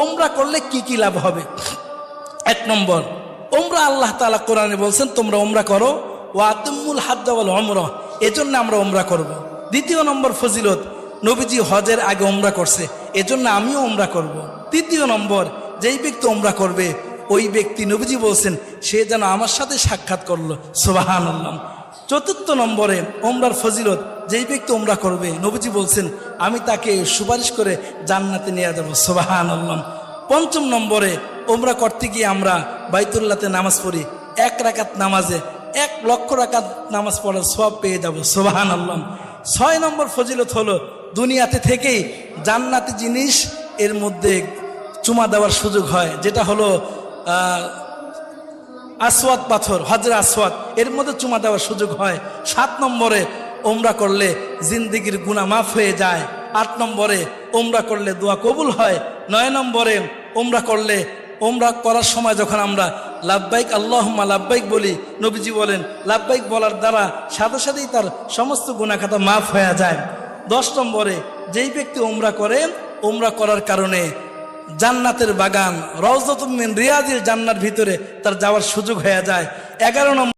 ওমরা করলে কি কি লাভ হবে? 1 নম্বর, ওমরা আল্লাহ তাআলা কোরআনে বলছেন তোমরা ওমরা করো, ওয়া আতিমুল হাজ্জ ওয়াল উমরা, এজন্য আমরা ওমরা করব। 2 নম্বর ফজিলত, নবীজি হজের আগে ওমরা করছে, এজন্য আমিও ওমরা করব। 3 নম্বর, যেই ব্যক্তি ওমরা করবে ওই ব্যক্তি নবীজি বলছেন সে যেন আমার সাথে সাক্ষাৎ করলো, সুবহানাল্লাহ। 4 নম্বরে ওমরার ফজিলত, যেই ব্যক্তি ওমরা করবে নবীজি বলছেন আমি তাকে সুপারিশ করে জান্নাতে নিয়ে যাব, সুবহানাল্লাহ। 5 নম্বরে, ওমরা করতে গিয়ে আমরা বাইতুল্লাহতে নামাজ পড়ি, 1 রাকাত নামাজে 1 লক্ষ রাকাত নামাজ পড়ার সওয়াব পেয়ে যাব, সুবহানাল্লাহ। 6 নম্বর ফজিলত হলো দুনিয়াতে থেকেই জান্নাতি জিনিস এর মধ্যে চুমা দেওয়ার সুযোগ হয়, যেটা হলো আসওয়াদ পাথর, হজরে আসওয়াদ, এর মধ্যে চুমা দেওয়ার সুযোগ হয়। 7 নম্বরে, ওমরা করলে জিন্দেগির গুনাহ মাফ হয়ে যায়। 8 নম্বরে, ওমরা করলে দোয়া কবুল হয়। 9 নম্বরে, ওমরা করলে, ওমরা করার সময় যখন আমরা লাব্বাইক আল্লাহুম্মা লাব্বাইক বলি, নবীজি বলেন লাব্বাইক বলার দ্বারা সাথে সাথেই তার সমস্ত গুনাহ খাতা মাফ হয়ে যায়। 10 নম্বরে, যেই ব্যক্তি ওমরা করে, ওমরা করার কারণে জান্নাতের বাগান রওজাতুম মিন রিয়াজিল জান্নার ভিতরে তার যাওয়ার সুযোগ হয়ে যায়। 11 নম্বর